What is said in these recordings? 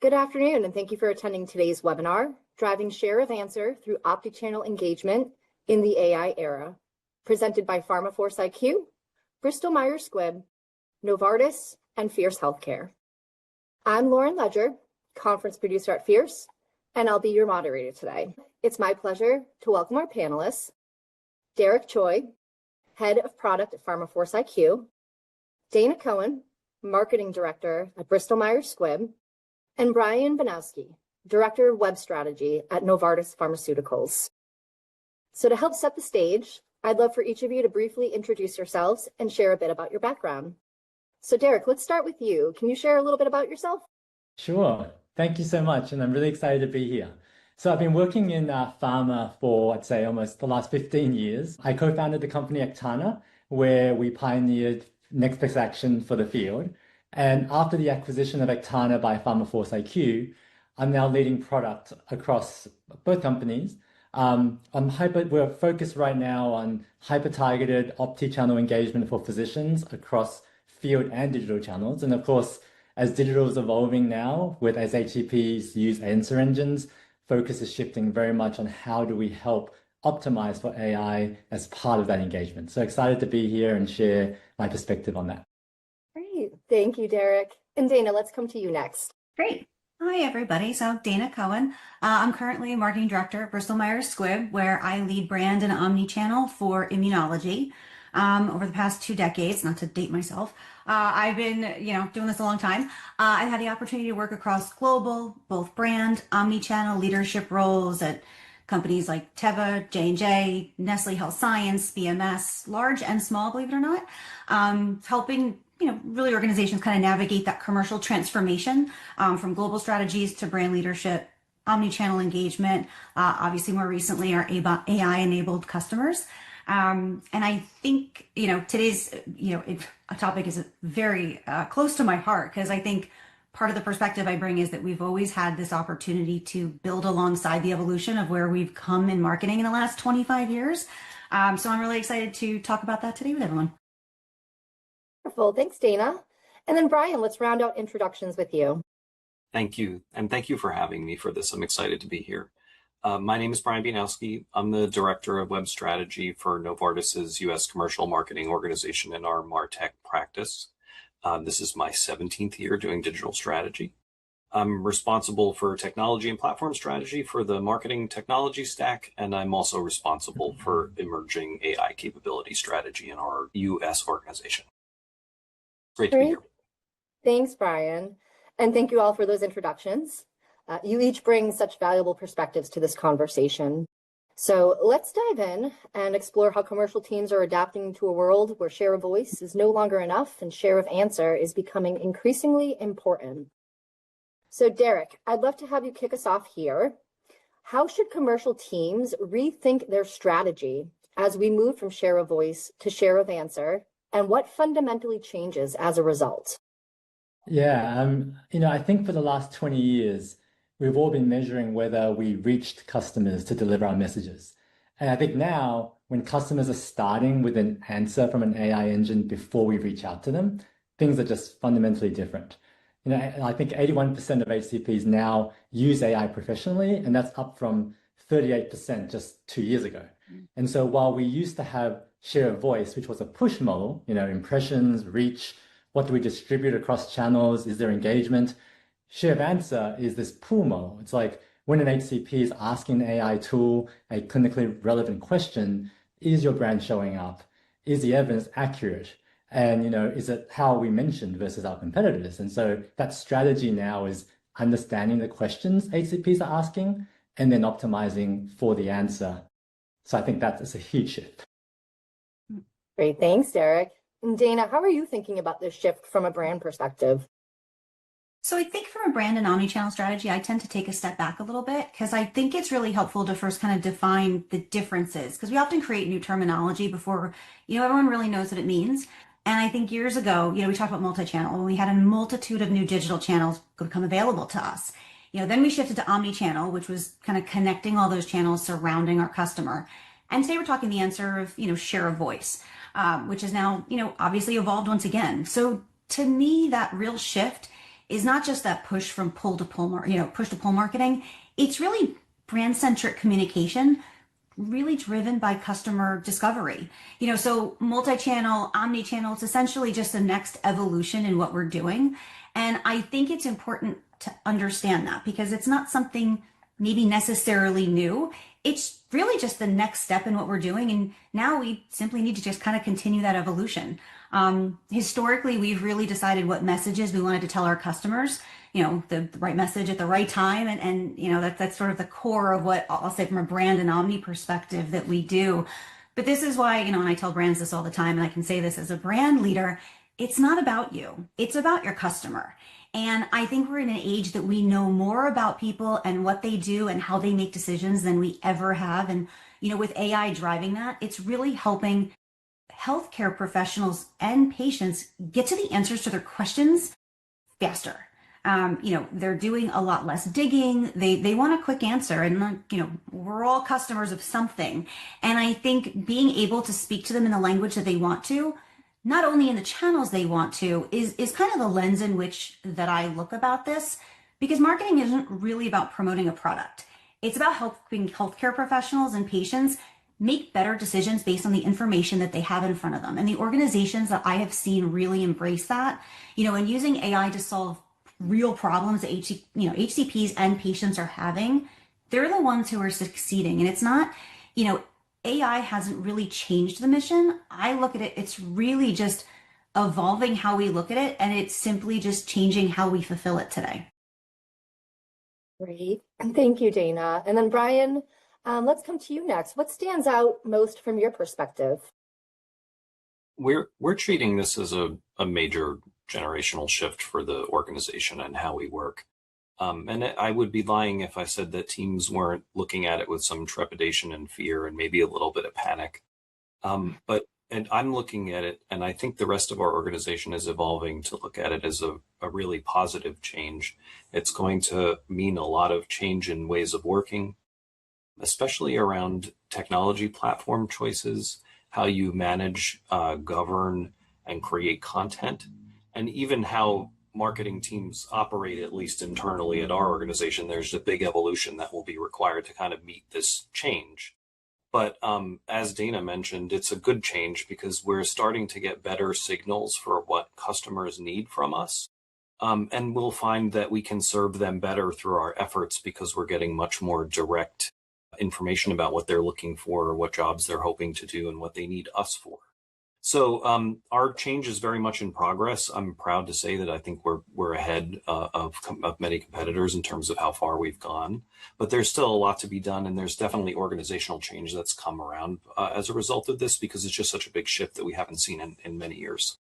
Good afternoon, and thank you for attending today's webinar, Driving Share of Answer Through Optichannel Engagement in the AI Era, presented by PharmaForceIQ, Bristol Myers Squibb, Novartis, and Fierce Healthcare. I'm Lauren Ledger, conference producer at Fierce, and I'll be your moderator today. It's my pleasure to welcome our panelists, Derek Choi, Head of Product at PharmaForceIQ, Dana Cohen, Marketing Director at Bristol Myers Squibb, and Brian Banowski, Director of Web Strategy at Novartis Pharmaceuticals. So to help set the stage, I'd love for each of you to briefly introduce yourselves and share a bit about your background. So Derek, let's start with you. Can you share a little bit about yourself? Sure. Thank you so much. And I'm really excited to be here. So I've been working in pharma for, I'd say, almost the last 15 years. I co-founded the company Actana, where we pioneered next best action for the field. And after the acquisition of Actana by PharmaForceIQ, I'm now leading product across both companies. We're focused right now on hyper-targeted opti-channel engagement for physicians across field and digital channels. And of course, as digital is evolving now, as HCPs use answer engines, focus is shifting very much on how do we help optimize for AI as part of that engagement. So excited to be here and share my perspective on that. Great. Thank you, Derek. And Dana, let's come to you next. Great. Hi, everybody. So Dana Cohen. I'm currently Marketing Director at Bristol Myers Squibb, where I lead brand and omni-channel for immunology. Over the past 2 decades, not to date myself, I've been, doing this a long time. I've had the opportunity to work across global, both brand, omni-channel leadership roles at companies like Teva, J&J, Nestle Health Science, BMS, large and small, believe it or not, helping really organizations kind of navigate that commercial transformation from global strategies to brand leadership, omni-channel engagement, obviously more recently our AI-enabled customers. And I think, today's, a topic is very close to my heart because I think part of the perspective I bring is that we've always had this opportunity to build alongside the evolution of where we've come in marketing in the last 25 years. So I'm really excited to talk about that today with everyone. Wonderful. Thanks, Dana. And then Brian, let's round out introductions with you. Thank you. And thank you for having me for this. I'm excited to be here. My name is Brian Banowski. I'm the Director of Web Strategy for Novartis's U.S. Commercial Marketing Organization in our MarTech practice. This is my 17th year doing digital strategy. I'm responsible for technology and platform strategy for the marketing technology stack, and I'm also responsible for emerging AI capability strategy in our U.S. organization. Great to be here. Thanks, Brian. And thank you all for those introductions. You each bring such valuable perspectives to this conversation. So let's dive in and explore how commercial teams are adapting to a world where share of voice is no longer enough and share of answer is becoming increasingly important. So Derek, I'd love to have you kick us off here. How should commercial teams rethink their strategy as we move from share of voice to share of answer, and what fundamentally changes as a result? Yeah, I think for the last 20 years, we've all been measuring whether we reached customers to deliver our messages. And I think now, when customers are starting with an answer from an AI engine before we reach out to them, things are just fundamentally different. I think 81% of HCPs now use AI professionally, and that's up from 38% just 2 years ago. And so while we used to have share of voice, which was a push model, impressions, reach, what do we distribute across channels, is there engagement? Share of answer is this pull model. It's like when an HCP is asking an AI tool a clinically relevant question, is your brand showing up? Is the evidence accurate? And, is it how we mentioned versus our competitors? And so that strategy now is understanding the questions HCPs are asking and then optimizing for the answer. So I think that's a huge shift. Great. Thanks, Derek. And Dana, how are you thinking about this shift from a brand perspective? So I think from a brand and omnichannel strategy, I tend to take a step back a little bit because I think it's really helpful to first kind of define the differences because we often create new terminology before, everyone really knows what it means. And I think years ago, we talked about multi-channel and we had a multitude of new digital channels become available to us. Then we shifted to omnichannel, which was kind of connecting all those channels surrounding our customer. And today we're talking the answer of, share of voice, which is now, obviously evolved once again. So to me, that real shift is not just that push from pull to pull, push to pull marketing. It's really brand-centric communication, really driven by customer discovery. So multi-channel, omni-channel, it's essentially just the next evolution in what we're doing. And I think it's important to understand that, because it's not something maybe necessarily new. It's really just the next step in what we're doing. And now we simply need to just kind of continue that evolution. Historically, we've really decided what messages we wanted to tell our customers, the right message at the right time. And that's sort of the core of what I'll say from a brand and omni perspective that we do. But this is why, and I tell brands this all the time, and I can say this as a brand leader, it's not about you, it's about your customer. And I think we're in an age that we know more about people and what they do and how they make decisions than we ever have. And, with AI driving that, it's really helping healthcare professionals and patients get to the answers to their questions faster. They're doing a lot less digging. They want a quick answer, and we're all customers of something. And I think being able to speak to them in the language that they want to, not only in the channels they want to, is kind of the lens in which that I look about this, because marketing isn't really about promoting a product. It's about helping healthcare professionals and patients make better decisions based on the information that they have in front of them. And the organizations that I have seen really embrace that, and using AI to solve real problems that HCPs and patients are having, they're the ones who are succeeding. And it's not, AI hasn't really changed the mission. I look at it, it's really just evolving how we look at it, and it's simply just changing how we fulfill it today. Great. Thank you, Dana. And then Brian, let's come to you next. What stands out most from your perspective? We're treating this as a major generational shift for the organization and how we work. And I would be lying if I said that teams weren't looking at it with some trepidation and fear and maybe a little bit of panic. And I'm looking at it, and I think the rest of our organization is evolving to look at it as a really positive change. It's going to mean a lot of change in ways of working, especially around technology platform choices, how you manage, govern, and create content, and even how marketing teams operate, at least internally at our organization. There's a big evolution that will be required to kind of meet this change. But as Dana mentioned, it's a good change because we're starting to get better signals for what customers need from us. And we'll find that we can serve them better through our efforts because we're getting much more direct information about what they're looking for, what jobs they're hoping to do, and what they need us for. So our change is very much in progress. I'm proud to say that I think we're ahead of many competitors in terms of how far we've gone, but there's still a lot to be done. And there's definitely organizational change that's come around as a result of this, because it's just such a big shift that we haven't seen in many years.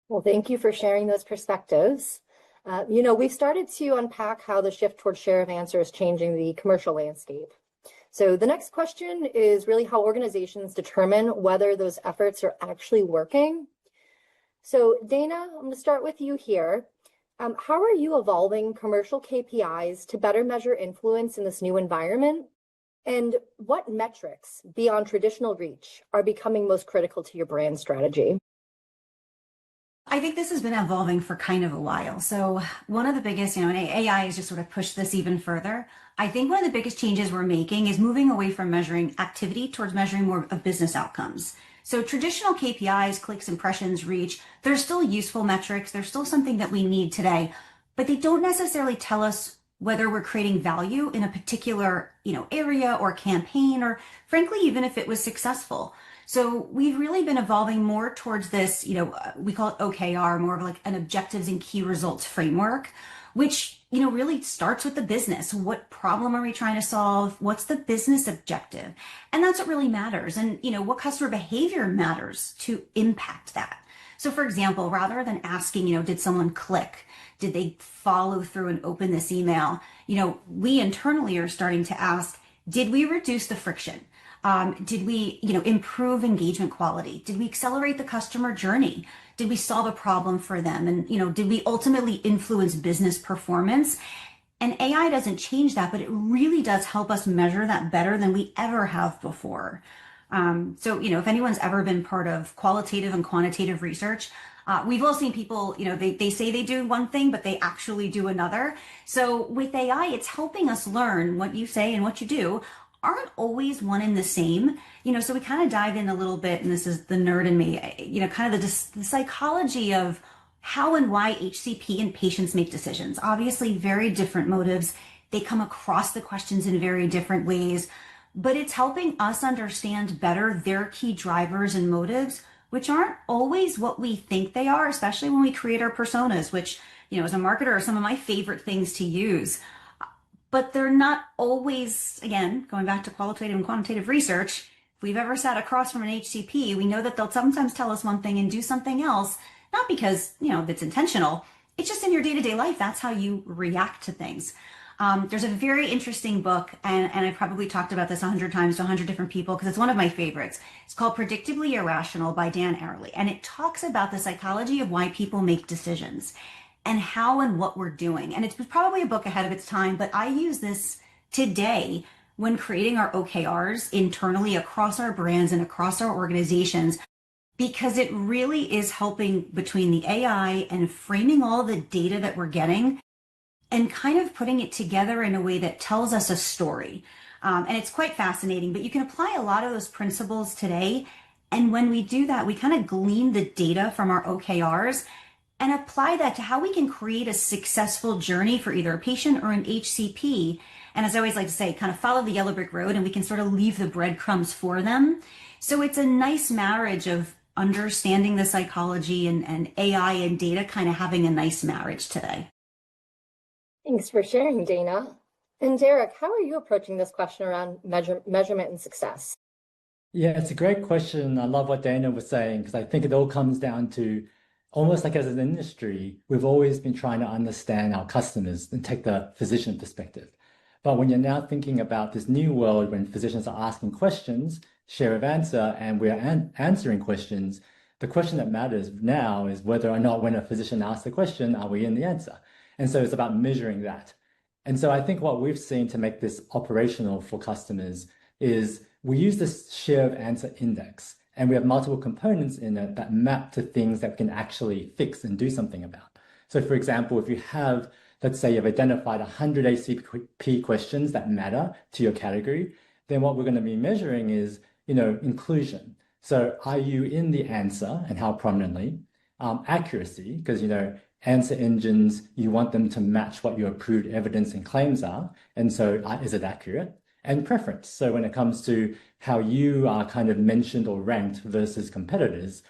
Well, thank you for sharing those perspectives. We've started to unpack how the shift towards share of answer is changing the commercial landscape. So the next question is really how organizations determine whether those efforts are actually working. So Dana, I'm going to start with you here. How are you evolving commercial KPIs to better measure influence in this new environment? And what metrics beyond traditional reach are becoming most critical to your brand strategy? I think this has been evolving for kind of a while. So one of the biggest, and AI has just sort of pushed this even further. I think one of the biggest changes we're making is moving away from measuring activity towards measuring more of business outcomes. So traditional KPIs, clicks, impressions, reach, they're still useful metrics. They're still something that we need today, but they don't necessarily tell us whether we're creating value in a particular, area or campaign, or frankly, even if it was successful. So we've really been evolving more towards this, we call it OKR, more of like an objectives and key results framework, which, really starts with the business. What problem are we trying to solve? What's the business objective? And that's what really matters. And, what customer behavior matters to impact that. So for example, rather than asking, did someone click? Did they follow through and open this email? We internally are starting to ask, did we reduce the friction? Did we, improve engagement quality? Did we accelerate the customer journey? Did we solve a problem for them? And, did we ultimately influence business performance? And AI doesn't change that, but it really does help us measure that better than we ever have before. So, if anyone's ever been part of qualitative and quantitative research, We've all seen people, they say they do one thing, but they actually do another. So with AI, it's helping us learn what you say and what you do aren't always one and the same. So we kind of dive in a little bit, and this is the nerd in me, kind of the psychology of how and why HCP and patients make decisions. Obviously, very different motives. They come across the questions in very different ways, but it's helping us understand better their key drivers and motives, which aren't always what we think they are, especially when we create our personas, which, as a marketer are some of my favorite things to use. But they're not always, again, going back to qualitative and quantitative research, if we've ever sat across from an HCP, we know that they'll sometimes tell us one thing and do something else, not because, it's intentional. It's just in your day-to-day life. That's how you react to things. There's a very interesting book, and I've probably talked about this 100 times to 100 different people because it's one of my favorites. It's called Predictably Irrational by Dan Ariely, and it talks about the psychology of why people make decisions and how and what we're doing. And it's probably a book ahead of its time, but I use this today when creating our OKRs internally across our brands and across our organizations, because it really is helping between the AI and framing all the data that we're getting and kind of putting it together in a way that tells us a story. And it's quite fascinating, but you can apply a lot of those principles today. And when we do that, we kind of glean the data from our OKRs and apply that to how we can create a successful journey for either a patient or an HCP. And as I always like to say, kind of follow the yellow brick road, and we can sort of leave the breadcrumbs for them. So it's a nice marriage of understanding the psychology and AI and data kind of having a nice marriage today. Thanks for sharing, Dana. And Derek, how are you approaching this question around measurement and success? Yeah, it's a great question. I love what Dana was saying, because I think it all comes down to almost like as an industry, we've always been trying to understand our customers and take the physician perspective. But when you're now thinking about this new world, when physicians are asking questions, share of answer, and we're answering questions, the question that matters now is whether or not when a physician asks the question, are we in the answer? And so it's about measuring that. And so I think what we've seen to make this operational for customers is we use this share of answer index, and we have multiple components in it that map to things that we can actually fix and do something about. So for example, if you have, let's say you've identified 100 HCP questions that matter to your category, then what we're going to be measuring is, inclusion. So are you in the answer and how prominently? Accuracy, because, answer engines, you want them to match what your approved evidence and claims are. And so is it accurate? And preference. So when it comes to how you are kind of mentioned or ranked versus competitors,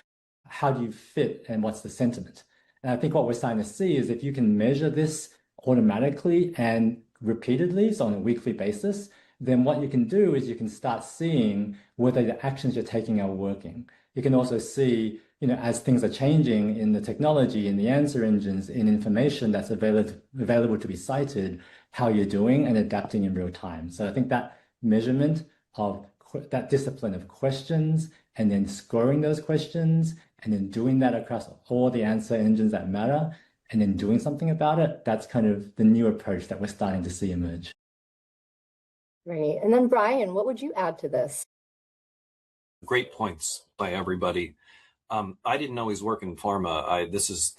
how do you fit and what's the sentiment? And I think what we're starting to see is if you can measure this automatically and repeatedly, so on a weekly basis, then what you can do is you can start seeing whether the actions you're taking are working. You can also see, as things are changing in the technology, in the answer engines, in information that's available to be cited, how you're doing and adapting in real time. So I think that measurement of that discipline of questions and then scoring those questions and then doing that across all the answer engines that matter and then doing something about it, that's kind of the new approach that we're starting to see emerge. Great. And then Brian, what would you add to this? Great points by everybody. I didn't always work in pharma.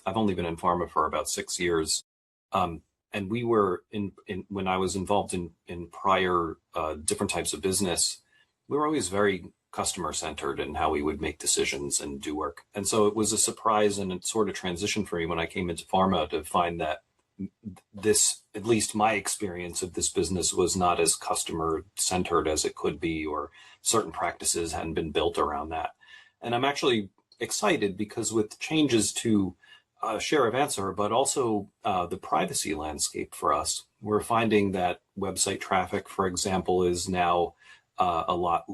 I've only been in pharma for about 6 years. And we were when I was involved in prior different types of business, we were always very customer centered in how we would make decisions and do work. And so it was a surprise and it sort of transition for me when I came into pharma to find that this, at least my experience of this business, was not as customer centered as it could be, or certain practices hadn't been built around that. And I'm actually excited because with changes to share of answer, but also the privacy landscape for us, we're finding that website traffic, for example, is now a lot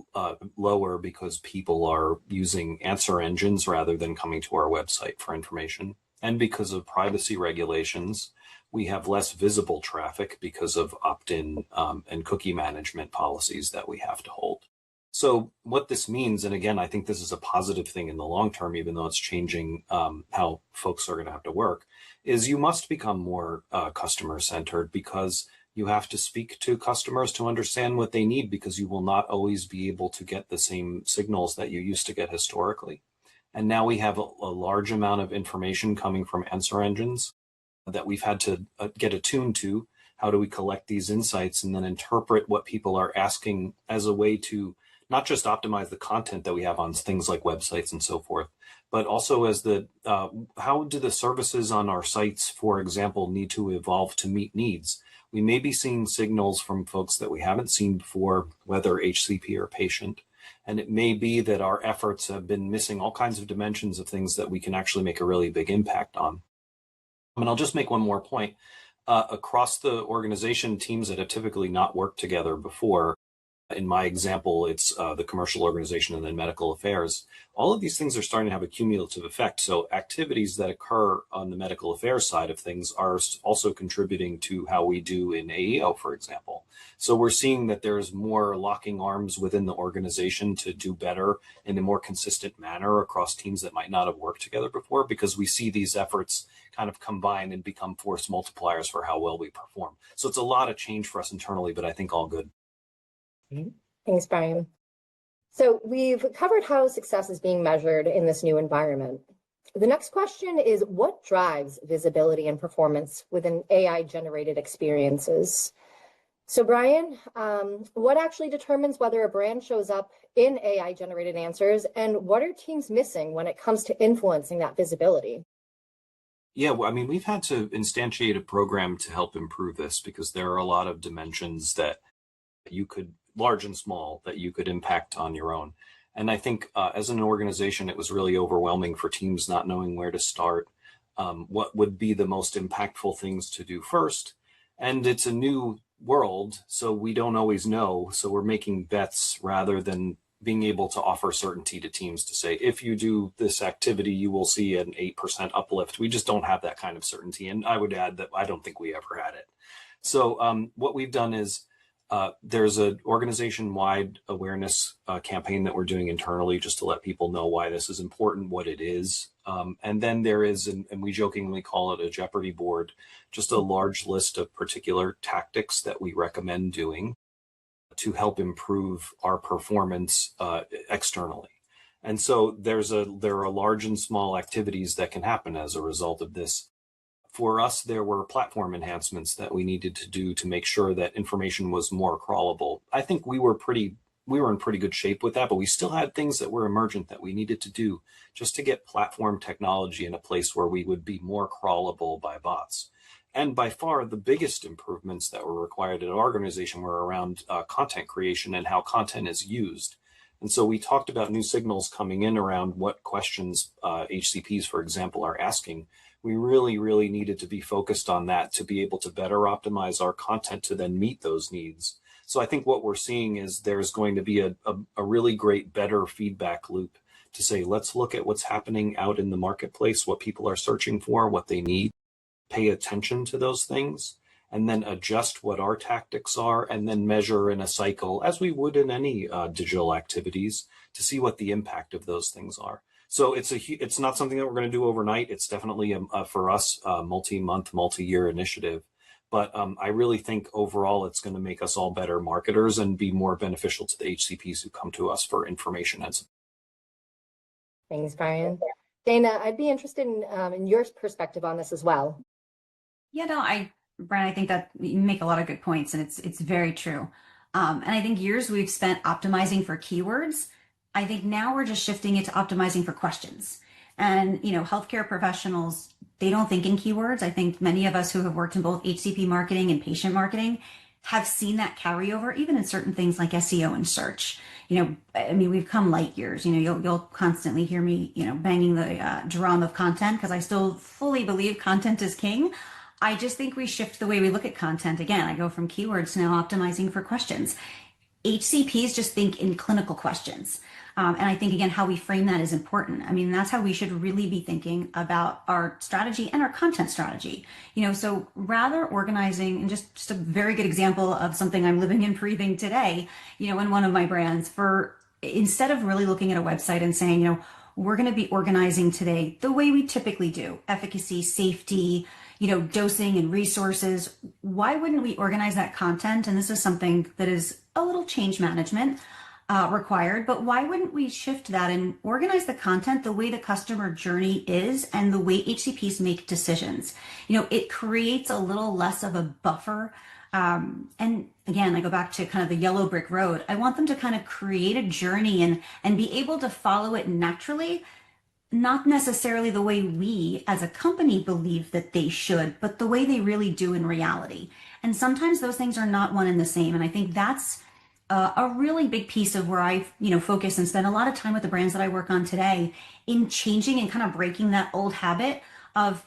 lower because people are using answer engines rather than coming to our website for information. And because of privacy regulations, we have less visible traffic because of opt-in and cookie management policies that we have to hold. So what this means, and again, I think this is a positive thing in the long term, even though it's changing how folks are going to have to work, is you must become more customer-centered, because you have to speak to customers to understand what they need, because you will not always be able to get the same signals that you used to get historically. And now we have a large amount of information coming from answer engines that we've had to get attuned to. How do we collect these insights and then interpret what people are asking as a way to not just optimize the content that we have on things like websites and so forth, but also as how do the services on our sites, for example, need to evolve to meet needs? We may be seeing signals from folks that we haven't seen before, whether HCP or patient. And it may be that our efforts have been missing all kinds of dimensions of things that we can actually make a really big impact on. And I'll just make one more point. Across the organization, teams that have typically not worked together before, in my example, it's the commercial organization and then medical affairs. All of these things are starting to have a cumulative effect. So activities that occur on the medical affairs side of things are also contributing to how we do in AEO, for example. So we're seeing that there's more locking arms within the organization to do better in a more consistent manner across teams that might not have worked together before, because we see these efforts kind of combine and become force multipliers for how well we perform. So it's a lot of change for us internally, but I think all good. Thanks, Brian. So we've covered how success is being measured in this new environment. The next question is, what drives visibility and performance within AI-generated experiences? So Brian, what actually determines whether a brand shows up in AI-generated answers, and what are teams missing when it comes to influencing that visibility? Yeah, well, I mean, we've had to instantiate a program to help improve this because there are a lot of dimensions that you could, large and small, that you could impact on your own. And I think as an organization, it was really overwhelming for teams not knowing where to start, what would be the most impactful things to do first. And it's a new world, so we don't always know. So we're making bets rather than being able to offer certainty to teams to say, if you do this activity, you will see an 8% uplift. We just don't have that kind of certainty. And I would add that I don't think we ever had it. So what we've done is there's an organization-wide awareness campaign that we're doing internally just to let people know why this is important, what it is. And then there is, and we jokingly call it a Jeopardy board, just a large list of particular tactics that we recommend doing to help improve our performance externally. And so there are large and small activities that can happen as a result of this. For us, there were platform enhancements that we needed to do to make sure that information was more crawlable. I think we were in pretty good shape with that, but we still had things that were emergent that we needed to do just to get platform technology in a place where we would be more crawlable by bots. And by far, the biggest improvements that were required in our organization were around content creation and how content is used. And so we talked about new signals coming in around what questions HCPs, for example, are asking. We really, really needed to be focused on that to be able to better optimize our content to then meet those needs. So I think what we're seeing is there's going to be a really great, better feedback loop to say, let's look at what's happening out in the marketplace, what people are searching for, what they need, pay attention to those things, and then adjust what our tactics are, and then measure in a cycle, as we would in any digital activities, to see what the impact of those things are. So it's not something that we're going to do overnight. It's definitely for us a multi-month, multi-year initiative. But I really think overall it's going to make us all better marketers and be more beneficial to the HCPs who come to us for information. Thanks, Brian. Dana, I'd be interested in your perspective on this as well. Yeah, no, Brian, I think that you make a lot of good points, and it's very true. And I think years we've spent optimizing for keywords. I think now we're just shifting it to optimizing for questions. And, healthcare professionals, they don't think in keywords. I think many of us who have worked in both HCP marketing and patient marketing have seen that carryover, even in certain things like SEO and search. We've come light years. You'll constantly hear me, banging the drum of content, because I still fully believe content is king. I just think we shift the way we look at content. Again, I go from keywords to now optimizing for questions. HCPs just think in clinical questions. And I think, again, how we frame that is important. That's how we should really be thinking about our strategy and our content strategy. So rather organizing, and just a very good example of something I'm living and breathing today, in one of my brands, instead of really looking at a website and saying, we're going to be organizing today the way we typically do, efficacy, safety, dosing and resources. Why wouldn't we organize that content? And this is something that is a little change management. required, but why wouldn't we shift that and organize the content the way the customer journey is and the way HCPs make decisions? It creates a little less of a buffer. And again, I go back to kind of the yellow brick road. I want them to kind of create a journey and be able to follow it naturally, not necessarily the way we as a company believe that they should, but the way they really do in reality. And sometimes those things are not one and the same. And I think that's a really big piece of where I, focus and spend a lot of time with the brands that I work on today in changing and kind of breaking that old habit of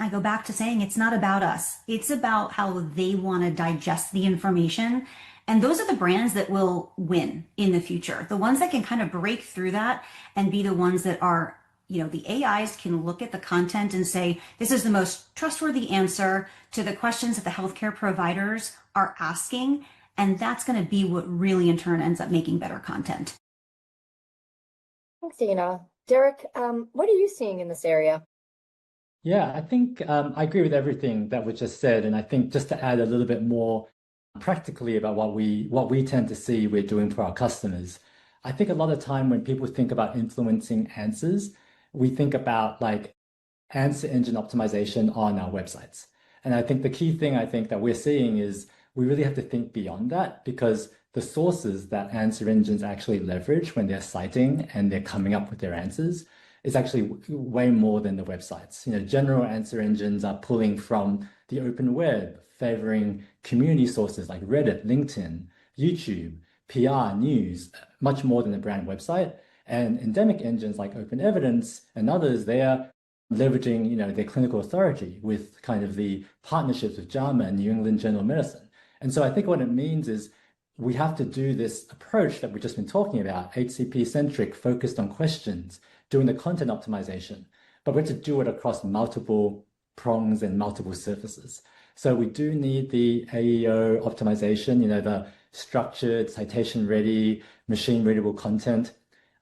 I go back to saying it's not about us. It's about how they want to digest the information. And those are the brands that will win in the future. The ones that can kind of break through that and be the ones that are, the AIs can look at the content and say, this is the most trustworthy answer to the questions that the healthcare providers are asking. And that's going to be what really in turn ends up making better content. Thanks, Dana. Derek, what are you seeing in this area? Yeah, I think I agree with everything that was just said. And I think just to add a little bit more practically about what we tend to see we're doing for our customers, I think a lot of time when people think about influencing answers, we think about like answer engine optimization on our websites. And I think the key thing I think that we're seeing is we really have to think beyond that, because the sources that answer engines actually leverage when they're citing and they're coming up with their answers is actually way more than the websites. General answer engines are pulling from the open web, favoring community sources like Reddit, LinkedIn, YouTube, PR, news, much more than a brand website. And endemic engines like Open Evidence and others, they are leveraging, their clinical authority with kind of the partnerships with JAMA and New England Journal of Medicine. And so I think what it means is we have to do this approach that we've just been talking about, HCP-centric, focused on questions, doing the content optimization, but we have to do it across multiple prongs and multiple surfaces. So we do need the AEO optimization, the structured, citation-ready, machine-readable content.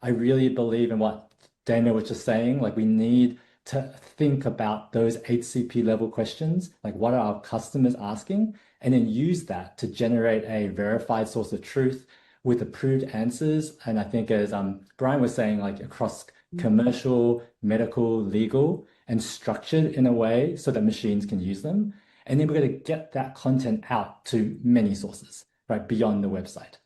I really believe in what Dana was just saying, like we need to think about those HCP level questions, like what are our customers asking, and then use that to generate a verified source of truth with approved answers. And I think as Brian was saying, like across commercial, medical, legal, and structured in a way so that machines can use them. And then we're going to get that content out to many sources, right, beyond the website.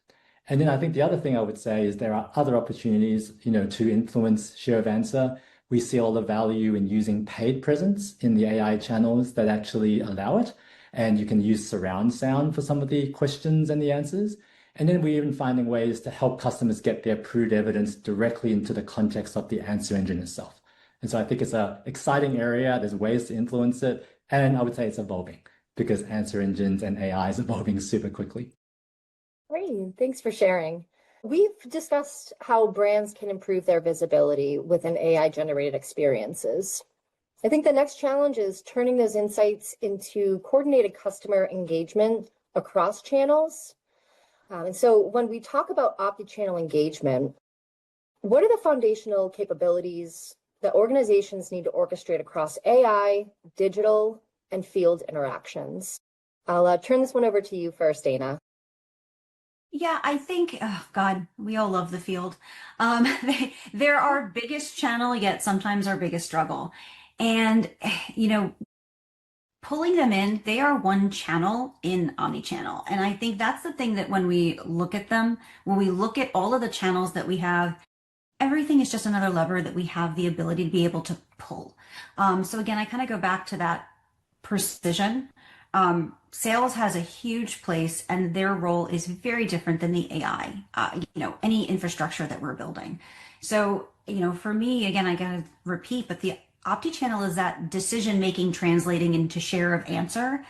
And then I think the other thing I would say is there are other opportunities, to influence share of answer. We see all the value in using paid presence in the AI channels that actually allow it. And you can use surround sound for some of the questions and the answers. And then we're even finding ways to help customers get their approved evidence directly into the context of the answer engine itself. And so I think it's an exciting area. There's ways to influence it. And I would say it's evolving because answer engines and AI is evolving super quickly. Great, thanks for sharing. We've discussed how brands can improve their visibility within AI-generated experiences. I think the next challenge is turning those insights into coordinated customer engagement across channels. And so when we talk about optichannel engagement, what are the foundational capabilities that organizations need to orchestrate across AI, digital, and field interactions? I'll turn this one over to you first, Dana. Yeah, I think, oh God, we all love the field. They're our biggest channel, yet sometimes our biggest struggle. And, pulling them in, they are one channel in omnichannel. And I think that's the thing that when we look at them, when we look at all of the channels that we have, everything is just another lever that we have the ability to be able to pull. So again, I kind of go back to that precision. Sales has a huge place and their role is very different than the AI, any infrastructure that we're building. So, for me, again, I gotta repeat, but the optichannel is that decision-making translating into share of answer.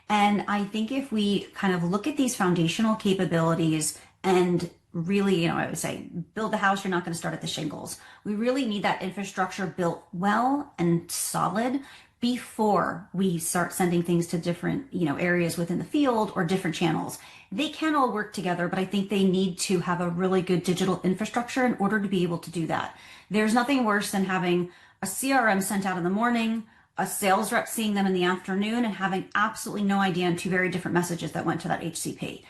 And I think if we kind of look at these foundational capabilities and really, I would say, build the house, you're not going to start at the shingles. We really need that infrastructure built well and solid before we start sending things to different, areas within the field or different channels. They can all work together, but I think they need to have a really good digital infrastructure in order to be able to do that. There's nothing worse than having a CRM sent out in the morning, a sales rep seeing them in the afternoon and having absolutely no idea on two very different messages that went to that HCP.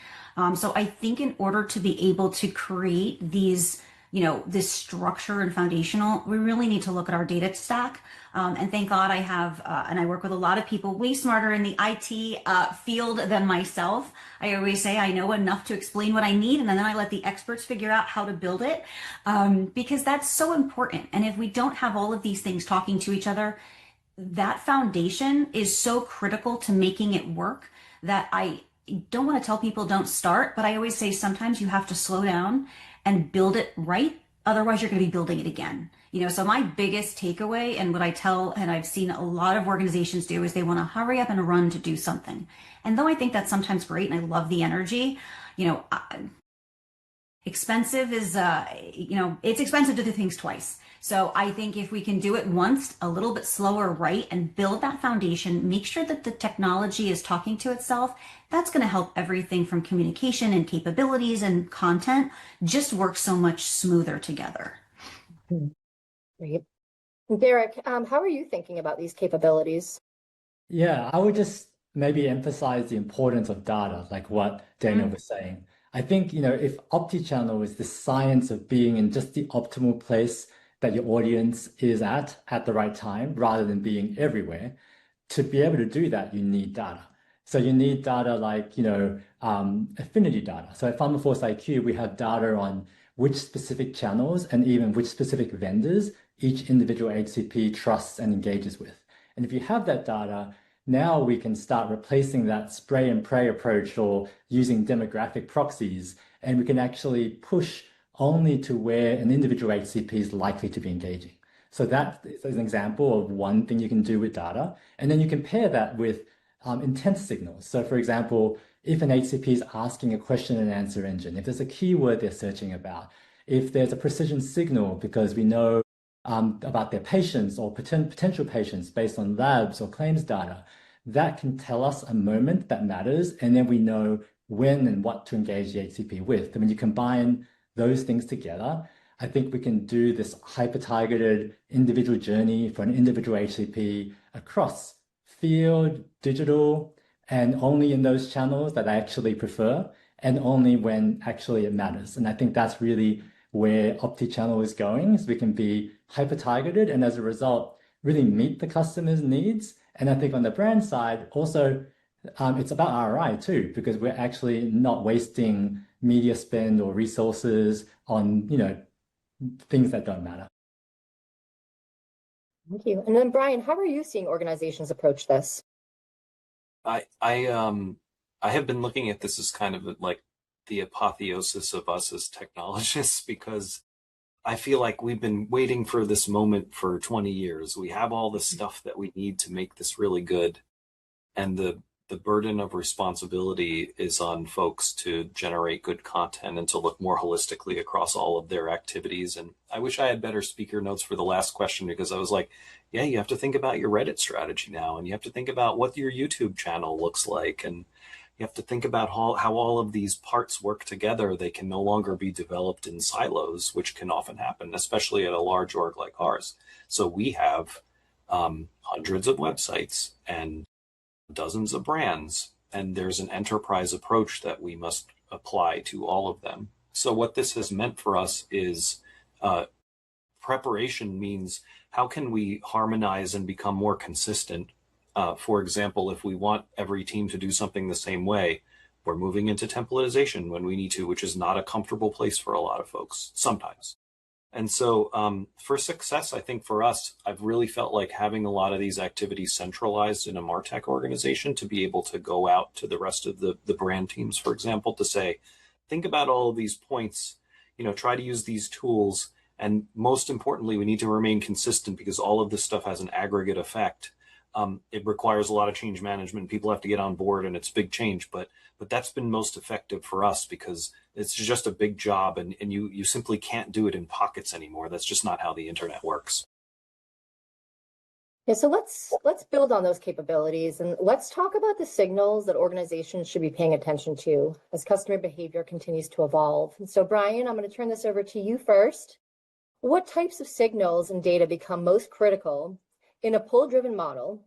So I think in order to be able to create these, this structure and foundational, we really need to look at our data stack. And thank God I have, and I work with a lot of people way smarter in the IT field than myself. I always say I know enough to explain what I need, and then I let the experts figure out how to build it, because that's so important. And if we don't have all of these things talking to each other, that foundation is so critical to making it work that I don't want to tell people don't start, but I always say sometimes you have to slow down and build it right. Otherwise, you're going to be building it again. So my biggest takeaway, and what I tell, and I've seen a lot of organizations do, is they want to hurry up and run to do something. And though I think that's sometimes great and I love the energy, expensive is, it's expensive to do things twice. So I think if we can do it once, a little bit slower, right, and build that foundation, make sure that the technology is talking to itself, that's going to help everything from communication and capabilities and content just work so much smoother together. Great. Derek, how are you thinking about these capabilities? Yeah, I would just maybe emphasize the importance of data, like what Dana was saying. I think, if optichannel is the science of being in just the optimal place that your audience is at the right time, rather than being everywhere, to be able to do that, you need data. So you need data like, affinity data. So at PharmaForceIQ, we have data on which specific channels and even which specific vendors each individual HCP trusts and engages with. And if you have that data, now we can start replacing that spray and pray approach or using demographic proxies, and we can actually push only to where an individual HCP is likely to be engaging. So that is an example of one thing you can do with data. And then you compare that with intent signals. So for example, if an HCP is asking a question and answer engine, if there's a keyword they're searching about, if there's a precision signal because we know about their patients or potential patients based on labs or claims data, that can tell us a moment that matters, and then we know when and what to engage the HCP with. And when you combine those things together, I think we can do this hyper-targeted individual journey for an individual HCP across field, digital, and only in those channels that I actually prefer, and only when actually it matters. And I think that's really where optichannel is going, is we can be hyper-targeted and as a result, really meet the customer's needs. And I think on the brand side, also, it's about ROI too, because we're actually not wasting media spend or resources on, things that don't matter. Thank you. And then Brian, how are you seeing organizations approach this? I have been looking at this as kind of like the apotheosis of us as technologists, because I feel like we've been waiting for this moment for 20 years. We have all the stuff that we need to make this really good. And the burden of responsibility is on folks to generate good content and to look more holistically across all of their activities. And I wish I had better speaker notes for the last question, because I was like, yeah, you have to think about your Reddit strategy now, and you have to think about what your YouTube channel looks like. And you have to think about how all of these parts work together. They can no longer be developed in silos, which can often happen, especially at a large org like ours. So we have hundreds of websites and dozens of brands, and there's an enterprise approach that we must apply to all of them. So what this has meant for us is preparation means how can we harmonize and become more consistent. For example, if we want every team to do something the same way, we're moving into templatization when we need to, which is not a comfortable place for a lot of folks sometimes. And so for success, I think for us, I've really felt like having a lot of these activities centralized in a MarTech organization to be able to go out to the rest of the brand teams, for example, to say, think about all of these points, try to use these tools. And most importantly, we need to remain consistent, because all of this stuff has an aggregate effect. It requires a lot of change management. People have to get on board, and it's big change, but that's been most effective for us, because it's just a big job, and you simply can't do it in pockets anymore. That's just not how the internet works. Yeah, so let's build on those capabilities, and let's talk about the signals that organizations should be paying attention to as customer behavior continues to evolve. And so Brian, I'm going to turn this over to you first. What types of signals and data become most critical in a pull-driven model?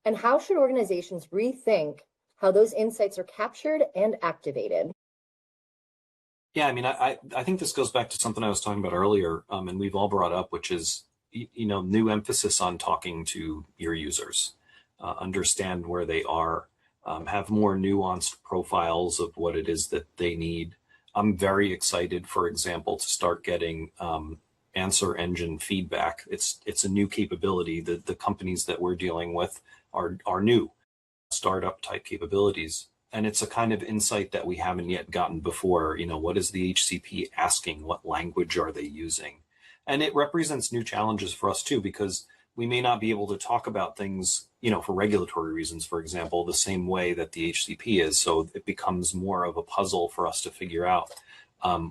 And how should organizations rethink how those insights are captured and activated? Yeah, I mean, I think this goes back to something I was talking about earlier, and we've all brought up, which is, new emphasis on talking to your users, understand where they are, have more nuanced profiles of what it is that they need. I'm very excited, for example, to start getting answer engine feedback. It's a new capability that the companies that we're dealing with are new startup type capabilities. And it's a kind of insight that we haven't yet gotten before. What is the HCP asking? What language are they using? And it represents new challenges for us too, because we may not be able to talk about things, for regulatory reasons, for example, the same way that the HCP is. So it becomes more of a puzzle for us to figure out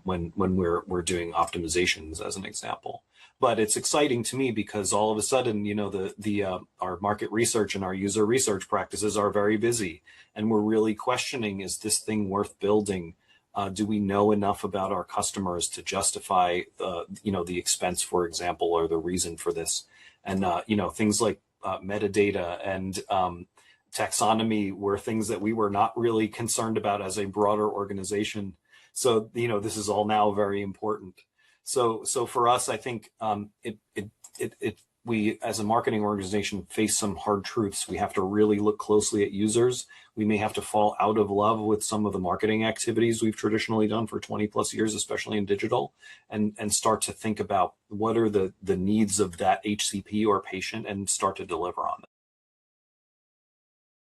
when we're doing optimizations, as an example. But it's exciting to me because all of a sudden, our market research and our user research practices are very busy, and we're really questioning: is this thing worth building? Do we know enough about our customers to justify the expense, for example, or the reason for this? And things like metadata and taxonomy were things that we were not really concerned about as a broader organization. So this is all now very important. So for us, I think we as a marketing organization face some hard truths. We have to really look closely at users. We may have to fall out of love with some of the marketing activities we've traditionally done for 20 plus years, especially in digital, and start to think about what are the needs of that HCP or patient and start to deliver on them.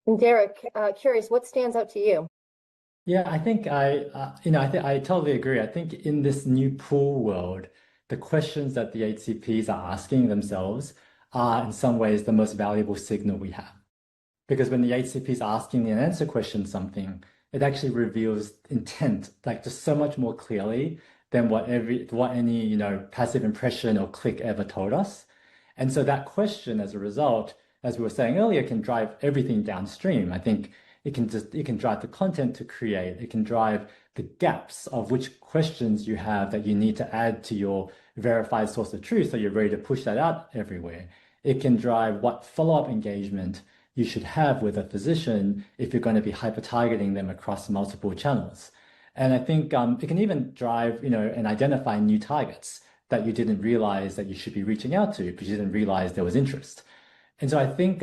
And Derek, curious, what stands out to you? Yeah, I think I totally agree. I think in this new pool world, the questions that the HCPs are asking themselves are in some ways the most valuable signal we have. Because when the HCP is asking the answer question something, it actually reveals intent, like just so much more clearly than what any passive impression or click ever told us. And so that question, as a result, as we were saying earlier, can drive everything downstream. I think it can drive the content to create. It can drive the gaps of which questions you have that you need to add to your verified source of truth so you're ready to push that out everywhere. It can drive what follow-up engagement you should have with a physician if you're going to be hyper-targeting them across multiple channels. And I think it can even drive, and identify new targets that you didn't realize that you should be reaching out to because you didn't realize there was interest. And so I think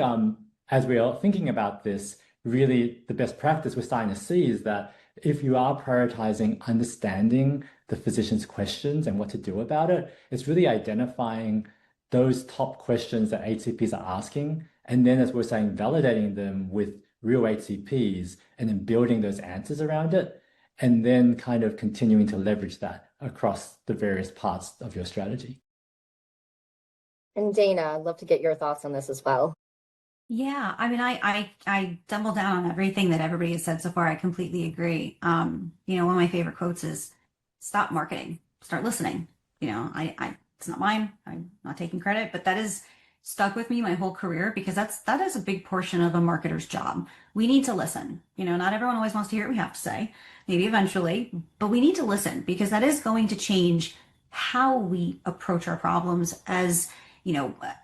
as we are thinking about this, really the best practice we're starting to see is that if you are prioritizing understanding the physician's questions and what to do about it, it's really identifying those top questions that HCPs are asking. And then, as we're saying, validating them with real HCPs and then building those answers around it. And then kind of continuing to leverage that across the various parts of your strategy. And Dana, I'd love to get your thoughts on this as well. Yeah, I mean, I double down on everything that everybody has said so far. I completely agree. One of my favorite quotes is, "Stop marketing, start listening." It's not mine. I'm not taking credit, but that is stuck with me my whole career because that is a big portion of a marketer's job. We need to listen. Not everyone always wants to hear what we have to say, maybe eventually, but we need to listen because that is going to change how we approach our problems. As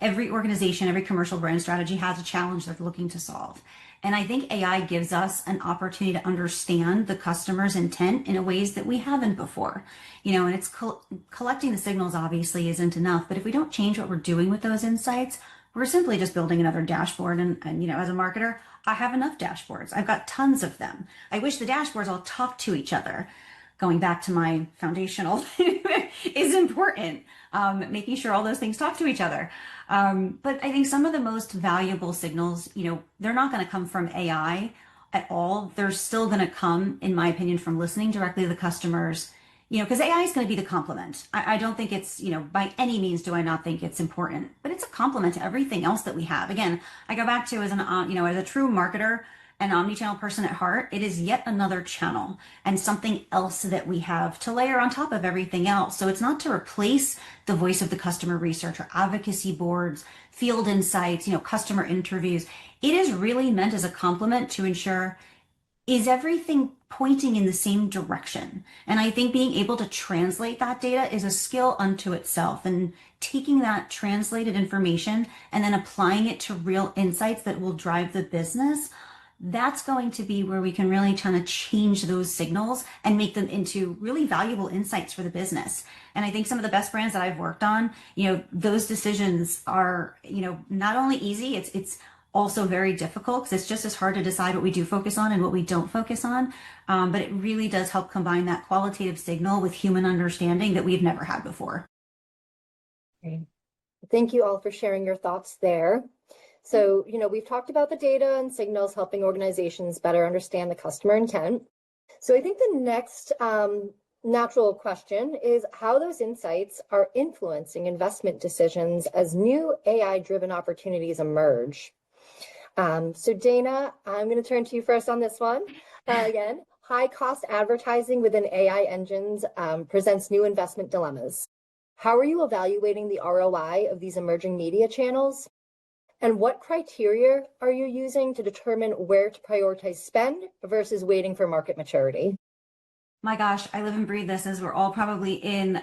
every organization, every commercial brand strategy has a challenge they're looking to solve. And I think AI gives us an opportunity to understand the customer's intent in ways that we haven't before. And it's collecting the signals obviously isn't enough, but if we don't change what we're doing with those insights, we're simply just building another dashboard. And as a marketer, I have enough dashboards. I've got tons of them. I wish the dashboards all talk to each other. Going back to my foundational is important, making sure all those things talk to each other. But I think some of the most valuable signals, they're not going to come from AI at all. They're still going to come, in my opinion, from listening directly to the customers, because AI is going to be the complement. I don't think it's, by any means do I not think it's important, but it's a complement to everything else that we have. Again, I go back to as a true marketer, an omnichannel person at heart, it is yet another channel and something else that we have to layer on top of everything else. So it's not to replace the voice of the customer research or advocacy boards, field insights, customer interviews. It is really meant as a complement to ensure is everything pointing in the same direction? And I think being able to translate that data is a skill unto itself, and taking that translated information and then applying it to real insights that will drive the business, that's going to be where we can really kind of change those signals and make them into really valuable insights for the business. And I think some of the best brands that I've worked on, those decisions are, not only easy, it's also very difficult, because it's just as hard to decide what we do focus on and what we don't focus on. But it really does help combine that qualitative signal with human understanding that we've never had before. Great. Thank you all for sharing your thoughts there. So, we've talked about the data and signals helping organizations better understand the customer intent. So I think the next natural question is how those insights are influencing investment decisions as new AI-driven opportunities emerge. So Dana, I'm going to turn to you first on this one. Again, high-cost advertising within AI engines presents new investment dilemmas. How are you evaluating the ROI of these emerging media channels? And what criteria are you using to determine where to prioritize spend versus waiting for market maturity? My gosh, I live and breathe this, as we're all probably in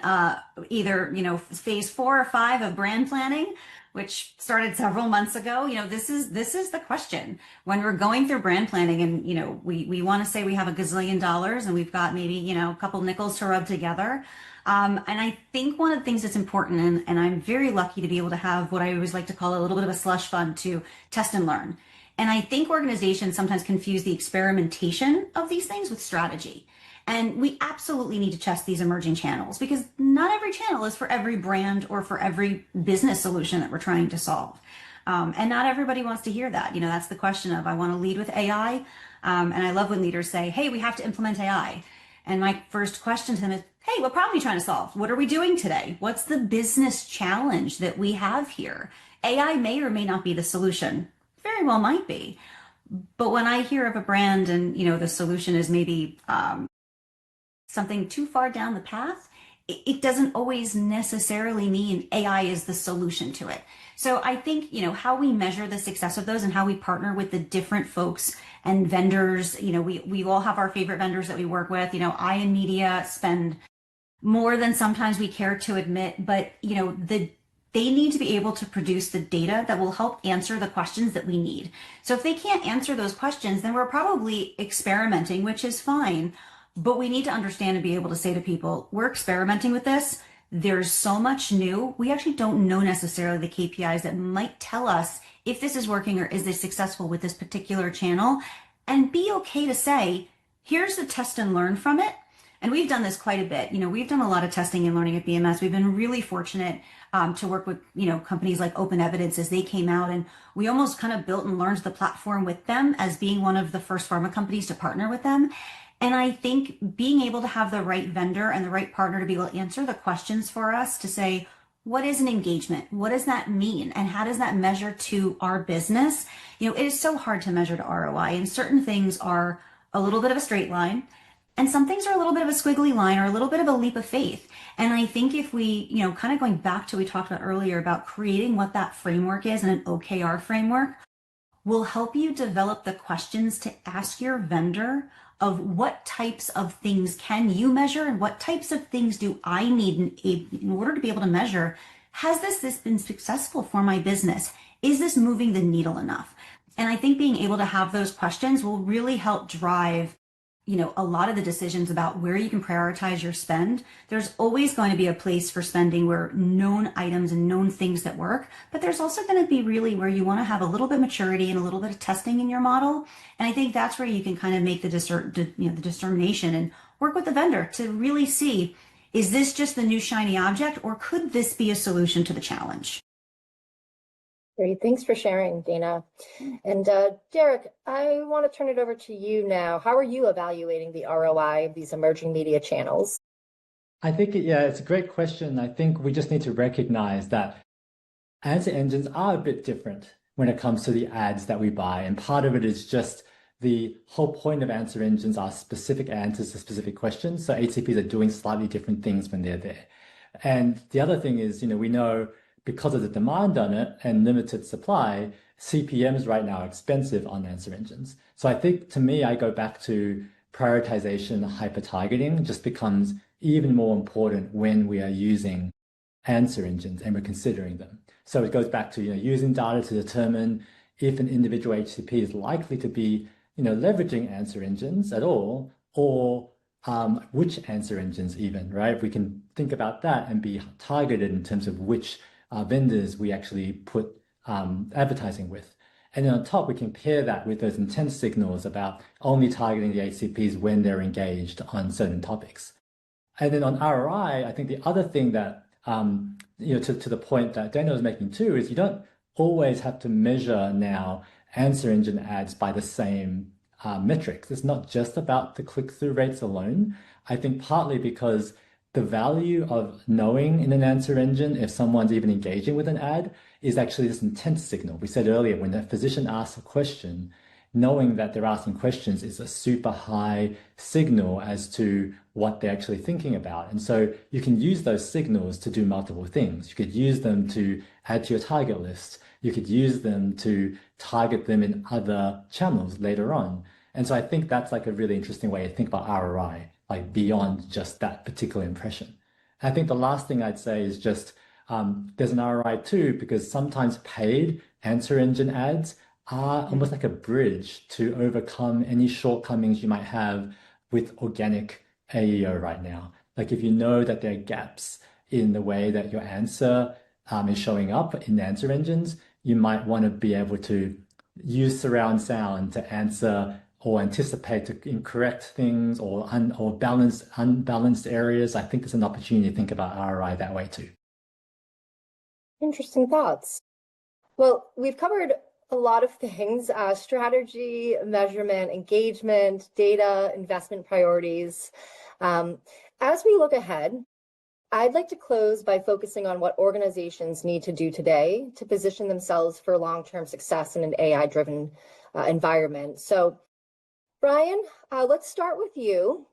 either, phase 4 or 5 of brand planning, which started several months ago. This is the question when we're going through brand planning, and we want to say we have $1 gazillion and we've got maybe a couple nickels to rub together. And I think one of the things that's important, and I'm very lucky to be able to have what I always like to call a little bit of a slush fund to test and learn. And I think organizations sometimes confuse the experimentation of these things with strategy. And we absolutely need to test these emerging channels, because not every channel is for every brand or for every business solution that we're trying to solve. And not everybody wants to hear that. That's the question of, I want to lead with AI. And I love when leaders say, hey, we have to implement AI. And my first question to them is, hey, what problem are you trying to solve? What are we doing today? What's the business challenge that we have here? AI may or may not be the solution. Very well might be. But when I hear of a brand and, the solution is maybe something too far down the path, it doesn't always necessarily mean AI is the solution to it. So I think, how we measure the success of those and how we partner with the different folks and vendors, we all have our favorite vendors that we work with. I in media spend more than sometimes we care to admit, but they need to be able to produce the data that will help answer the questions that we need. So if they can't answer those questions, then we're probably experimenting, which is fine. But we need to understand and be able to say to people, we're experimenting with this. There's so much new. We actually don't know necessarily the KPIs that might tell us if this is working or is this successful with this particular channel. And be okay to say, here's the test and learn from it. And we've done this quite a bit. We've done a lot of testing and learning at BMS. We've been really fortunate to work with, companies like Open Evidence as they came out. And we almost kind of built and learned the platform with them as being one of the first pharma companies to partner with them. And I think being able to have the right vendor and the right partner to be able to answer the questions for us to say, what is an engagement? What does that mean? And how does that measure to our business? It is so hard to measure to ROI, and certain things are a little bit of a straight line, and some things are a little bit of a squiggly line or a little bit of a leap of faith. And I think if we, kind of going back to what we talked about earlier about creating what that framework is and an OKR framework will help you develop the questions to ask your vendor of what types of things can you measure and what types of things do I need in order to be able to measure. Has this been successful for my business? Is this moving the needle enough? And I think being able to have those questions will really help drive a lot of the decisions about where you can prioritize your spend. There's always going to be a place for spending where known items and known things that work, but there's also going to be really where you want to have a little bit of maturity and a little bit of testing in your model. And I think that's where you can kind of make the determination and work with the vendor to really see, is this just the new shiny object, or could this be a solution to the challenge? Great. Thanks for sharing, Dana. And Derek, I want to turn it over to you now. How are you evaluating the ROI of these emerging media channels? I think, it's a great question. I think we just need to recognize that answer engines are a bit different when it comes to the ads that we buy. And part of it is just the whole point of answer engines are specific answers to specific questions. So HCPs are doing slightly different things when they're there. And the other thing is, we know because of the demand on it and limited supply, CPMs right now are expensive on answer engines. So I think to me, I go back to prioritization, hyper-targeting just becomes even more important when we are using answer engines and we're considering them. So it goes back to using data to determine if an individual HCP is likely to be leveraging answer engines at all, or which answer engines even, right? We can think about that and be targeted in terms of which vendors we actually put advertising with. And then on top, we can pair that with those intent signals about only targeting the HCPs when they're engaged on certain topics. And then on ROI, I think the other thing that, to the point that Daniel was making too, is you don't always have to measure now answer engine ads by the same metrics. It's not just about the click-through rates alone. I think partly because the value of knowing in an answer engine if someone's even engaging with an ad is actually this intent signal. We said earlier, when a physician asks a question, knowing that they're asking questions is a super high signal as to what they're actually thinking about. And so you can use those signals to do multiple things. You could use them to add to your target list. You could use them to target them in other channels later on. And so I think that's like a really interesting way to think about ROI, like beyond just that particular impression. And I think the last thing I'd say is just there's an ROI too, because sometimes paid answer engine ads are almost like a bridge to overcome any shortcomings you might have with organic AEO right now. Like if you know that there are gaps in the way that your answer is showing up in answer engines, you might want to be able to use surround sound to answer or anticipate to incorrect things or unbalanced areas. I think there's an opportunity to think about ROI that way too. Interesting thoughts. Well, we've covered a lot of things, strategy, measurement, engagement, data, investment priorities. As we look ahead, I'd like to close by focusing on what organizations need to do today to position themselves for long-term success in an AI-driven environment. So, Brian, let's start with you.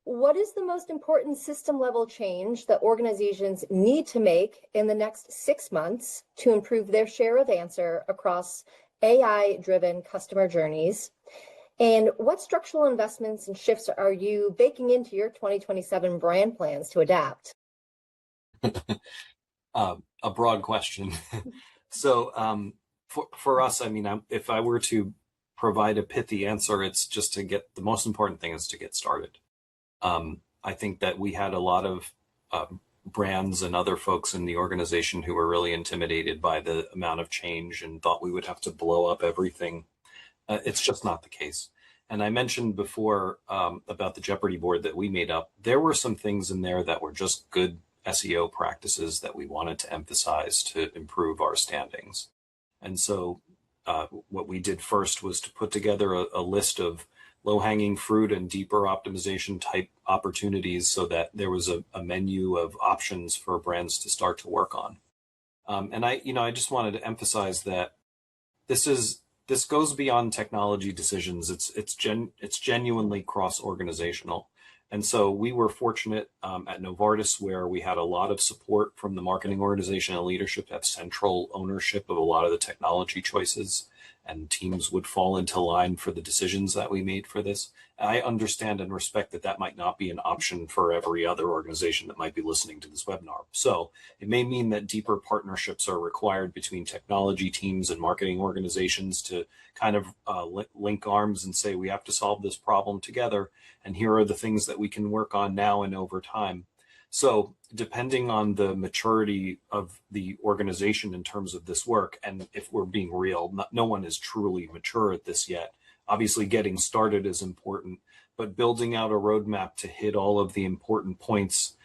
What is the most important system-level change that organizations need to make in the next 6 months to improve their share of answer across AI-driven customer journeys? And what structural investments and shifts are you baking into your 2027 brand plans to adapt? A broad question. So for us, I mean, if I were to provide a pithy answer, it's just the most important thing is to get started. I think that we had a lot of brands and other folks in the organization who were really intimidated by the amount of change and thought we would have to blow up everything. It's just not the case. And I mentioned before about the Jeopardy board that we made up. There were some things in there that were just good SEO practices that we wanted to emphasize to improve our standings. And so what we did first was to put together a list of low-hanging fruit and deeper optimization type opportunities so that there was a menu of options for brands to start to work on. And I just wanted to emphasize that this goes beyond technology decisions. It's genuinely cross-organizational. And so we were fortunate at Novartis, where we had a lot of support from the marketing organization and leadership to have central ownership of a lot of the technology choices, and teams would fall into line for the decisions that we made for this. I understand and respect that that might not be an option for every other organization that might be listening to this webinar. So it may mean that deeper partnerships are required between technology teams and marketing organizations to kind of link arms and say, we have to solve this problem together, and here are the things that we can work on now and over time. So depending on the maturity of the organization in terms of this work, and if we're being real, no one is truly mature at this yet. Obviously, getting started is important, but building out a roadmap to hit all of the important points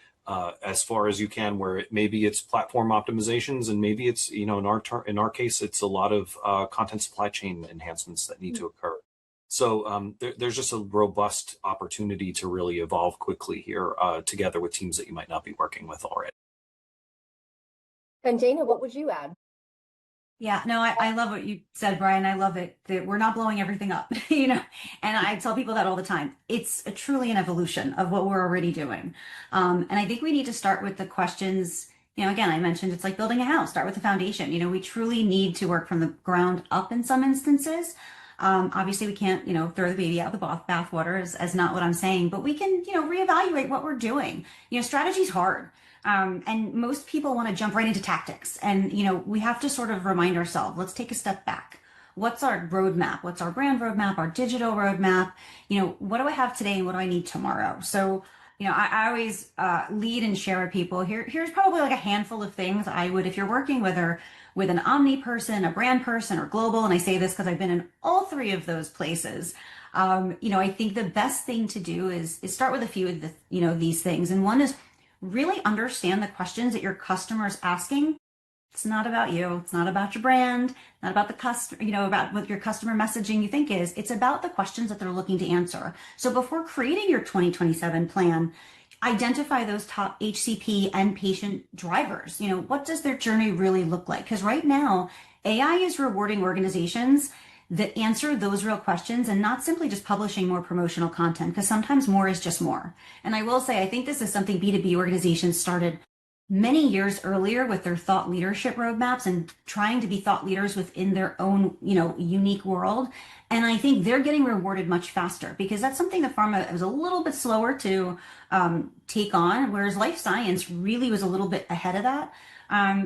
as far as you can, where maybe it's platform optimizations, and maybe it's, in our case, it's a lot of content supply chain enhancements that need to occur. So there's just a robust opportunity to really evolve quickly here together with teams that you might not be working with already. And Dana, what would you add? Yeah, no, I love what you said, Brian. I love it that we're not blowing everything up, and I tell people that all the time. It's truly an evolution of what we're already doing. And I think we need to start with the questions, again, I mentioned it's like building a house, start with the foundation. We truly need to work from the ground up in some instances. Obviously we can't, throw the baby out with the bathwater as not what I'm saying, but we can, reevaluate what we're doing. Strategy's hard. And most people want to jump right into tactics. And, we have to sort of remind ourselves, let's take a step back. What's our roadmap? What's our brand roadmap, our digital roadmap? What do I have today and what do I need tomorrow? So, I always lead and share with people. Here's probably like a handful of things I would, if you're working with an omni person, a brand person, or global, and I say this because I've been in all three of those places. I think the best thing to do is start with a few of these things. And one is really understand the questions that your customer is asking. It's not about you. It's not about your brand, not about the customer, about what your customer messaging you think is. It's about the questions that they're looking to answer. So before creating your 2027 plan, identify those top HCP and patient drivers. What does their journey really look like? Because right now, AI is rewarding organizations that answer those real questions and not simply just publishing more promotional content, because sometimes more is just more. And I will say, I think this is something B2B organizations started many years earlier with their thought leadership roadmaps and trying to be thought leaders within their own, unique world. And I think they're getting rewarded much faster because that's something that pharma was a little bit slower to take on, whereas life science really was a little bit ahead of that.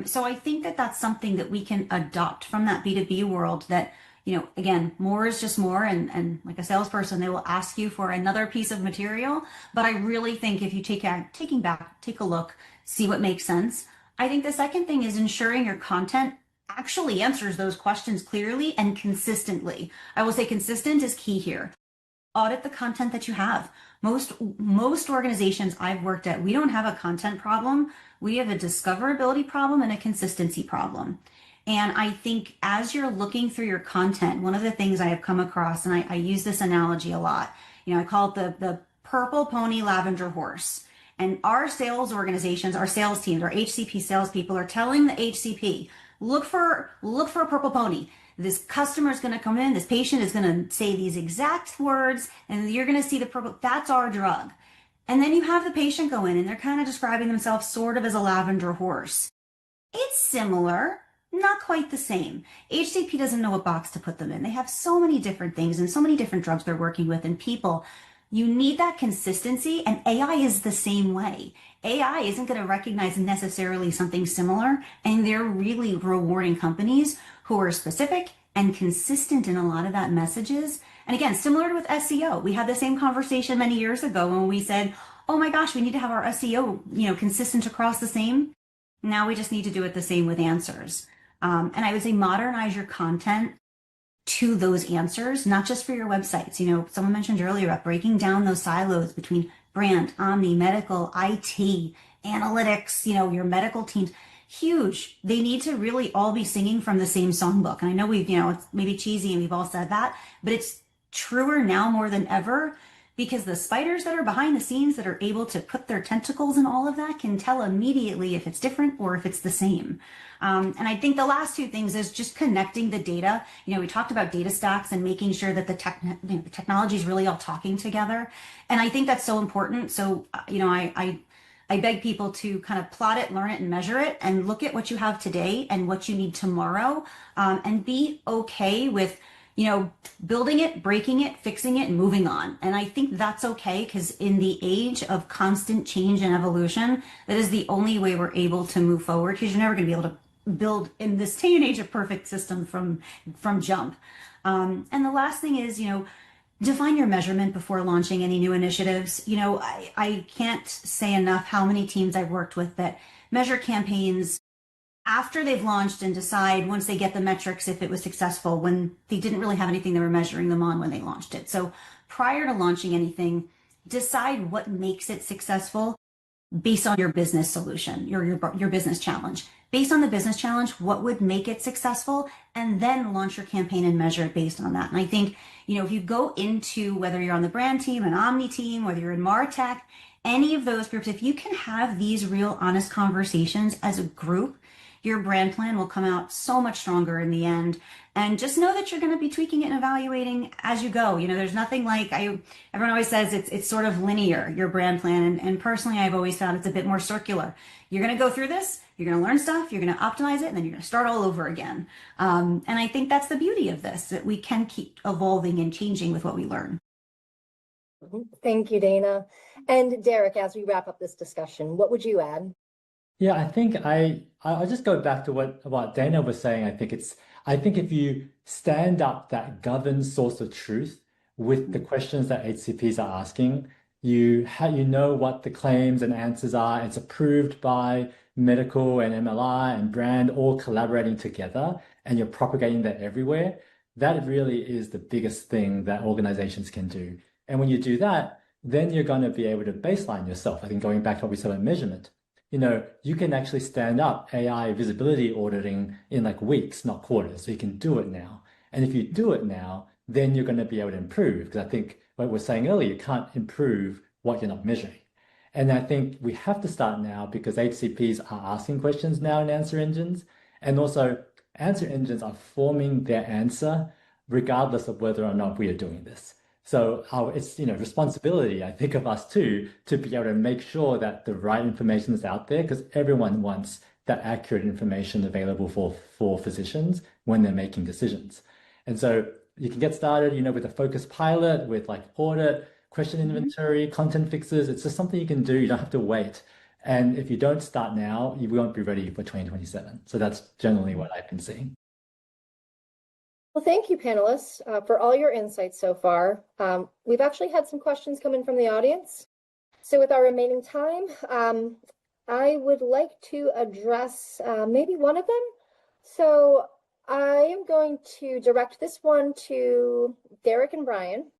So I think that that's something that we can adopt from that B2B world that, again, more is just more. And like a salesperson, they will ask you for another piece of material. But I really think if you take a look, see what makes sense. I think the second thing is ensuring your content actually answers those questions clearly and consistently. I will say consistent is key here. Audit the content that you have. Most organizations I've worked at, we don't have a content problem. We have a discoverability problem and a consistency problem. And I think as you're looking through your content, one of the things I have come across, and I use this analogy a lot, I call it the purple pony lavender horse. And our sales organizations, our sales teams, our HCP salespeople are telling the HCP, look for a purple pony. This customer is going to come in, this patient is going to say these exact words, and you're going to see the purple, that's our drug. And then you have the patient go in and they're kind of describing themselves sort of as a lavender horse. It's similar, not quite the same. HCP doesn't know what box to put them in. They have so many different things and so many different drugs they're working with and people. You need that consistency, and AI is the same way. AI isn't going to recognize necessarily something similar, and they're really rewarding companies who are specific and consistent in a lot of that messages. And again, similar with SEO, we had the same conversation many years ago when we said, oh my gosh, we need to have our SEO, consistent across the same. Now we just need to do it the same with answers. And I would say modernize your content to those answers, not just for your websites. Someone mentioned earlier about breaking down those silos between brand, omni, medical, IT, analytics, your medical teams. Huge. They need to really all be singing from the same songbook. And I know it's maybe cheesy and we've all said that, but it's truer now more than ever because the spiders that are behind the scenes that are able to put their tentacles in all of that can tell immediately if it's different or if it's the same. And I think the last two things is just connecting the data. We talked about data stacks and making sure that the technology is really all talking together. And I think that's so important. So, I beg people to kind of plot it, learn it, and measure it, and look at what you have today and what you need tomorrow, and be okay with building it, breaking it, fixing it, and moving on. And I think that's okay because in the age of constant change and evolution, that is the only way we're able to move forward because you're never going to be able to build in this day and age a perfect system from jump. And the last thing is, define your measurement before launching any new initiatives. I can't say enough how many teams I've worked with that measure campaigns after they've launched and decide once they get the metrics if it was successful when they didn't really have anything they were measuring them on when they launched it. So prior to launching anything, decide what makes it successful based on your business solution, your business challenge. Based on the business challenge, what would make it successful? And then launch your campaign and measure it based on that. And I think, if you go into whether you're on the brand team, an omni team, whether you're in MarTech, any of those groups, if you can have these real honest conversations as a group, your brand plan will come out so much stronger in the end. And just know that you're going to be tweaking it and evaluating as you go. You know, there's nothing like everyone always says it's sort of linear, your brand plan. And personally, I've always found it's a bit more circular. You're going to go through this, you're going to learn stuff, you're going to optimize it, and then you're going to start all over again. And I think that's the beauty of this, that we can keep evolving and changing with what we learn. Thank you, Dana. And Derek, as we wrap up this discussion, what would you add? Yeah, I think I'll just go back to what Dana was saying. I think if you stand up that governed source of truth with the questions that HCPs are asking, you know what the claims and answers are. It's approved by medical and MLI and brand all collaborating together, and you're propagating that everywhere. That really is the biggest thing that organizations can do. And when you do that, then you're going to be able to baseline yourself. I think going back to what we said on measurement, you know, you can actually stand up AI visibility auditing in like weeks, not quarters. So you can do it now. And if you do it now, then you're going to be able to improve. Because I think what we were saying earlier, you can't improve what you're not measuring. And I think we have to start now because HCPs are asking questions now in answer engines. And also answer engines are forming their answer regardless of whether or not we are doing this. So it's responsibility, I think, of us too, to be able to make sure that the right information is out there, because everyone wants that accurate information available for physicians when they're making decisions. And so you can get started, with a focused pilot, with like audit, question inventory, content fixes. It's just something you can do. You don't have to wait. And if you don't start now, you won't be ready for 2027. So that's generally what I've been seeing. Well, thank you, panelists, for all your insights so far. We've actually had some questions come in from the audience. So with our remaining time, I would like to address maybe one of them. So I am going to direct this one to Derek and Brian.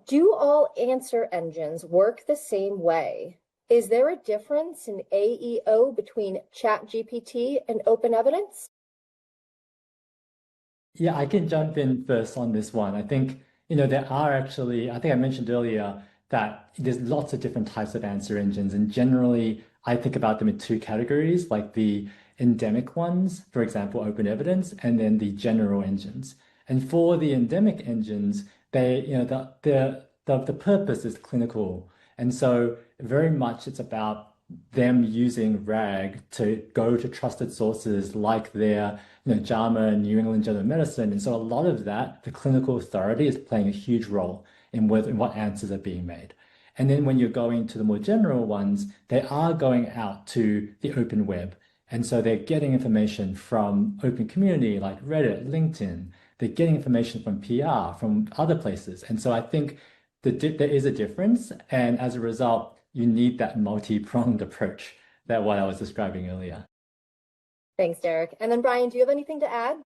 Do all answer engines work the same way? Is there a difference in AEO between ChatGPT and Open Evidence? Yeah, I can jump in first on this one. I think, there are actually, I think I mentioned earlier that there's lots of different types of answer engines. And generally, I think about them in two categories, like the endemic ones, for example, Open Evidence, and then the general engines. And for the endemic engines, the purpose is clinical. And so very much it's about them using RAG to go to trusted sources like their JAMA and New England Journal of Medicine. And so a lot of that, the clinical authority is playing a huge role in what answers are being made. And then when you're going to the more general ones, they are going out to the open web. And so they're getting information from open community like Reddit, LinkedIn. They're getting information from PR, from other places. And so I think there is a difference. And as a result, you need that multi-pronged approach, that what I was describing earlier. Thanks, Derek. And then Brian, do you have anything to add?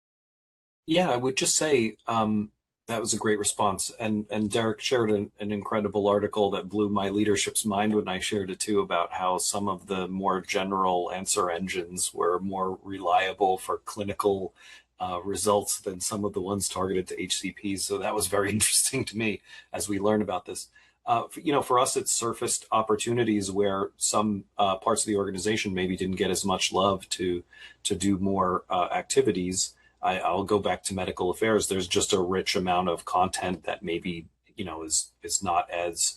Yeah, I would just say that was a great response. And Derek shared an incredible article that blew my leadership's mind when I shared it too, about how some of the more general answer engines were more reliable for clinical results than some of the ones targeted to HCPs. So that was very interesting to me as we learn about this. For us, it's surfaced opportunities where some parts of the organization maybe didn't get as much love to do more activities. I'll go back to medical affairs. There's just a rich amount of content that maybe is not as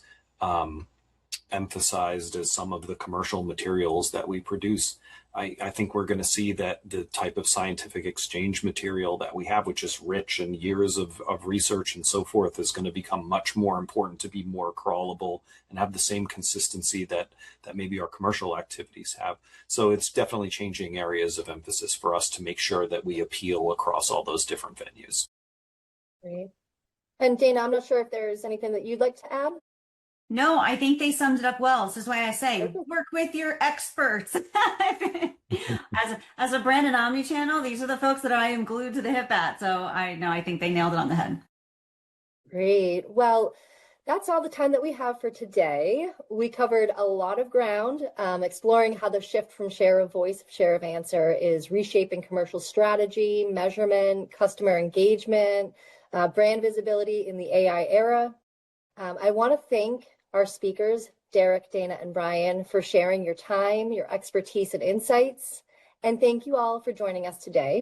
emphasized as some of the commercial materials that we produce. I think we're going to see that the type of scientific exchange material that we have, which is rich and years of research and so forth, is going to become much more important to be more crawlable and have the same consistency that maybe our commercial activities have. So it's definitely changing areas of emphasis for us to make sure that we appeal across all those different venues. Great. And Dana, I'm not sure if there's anything that you'd like to add. No, I think they summed it up well. This is why I say work with your experts. As a brand and omnichannel, these are the folks that I am glued to the hip at. So I think they nailed it on the head. Great. Well, that's all the time that we have for today. We covered a lot of ground, exploring how the shift from share of voice, share of answer is reshaping commercial strategy, measurement, customer engagement, brand visibility in the AI era. I want to thank our speakers, Derek, Dana, and Brian, for sharing your time, your expertise, and insights. And thank you all for joining us today.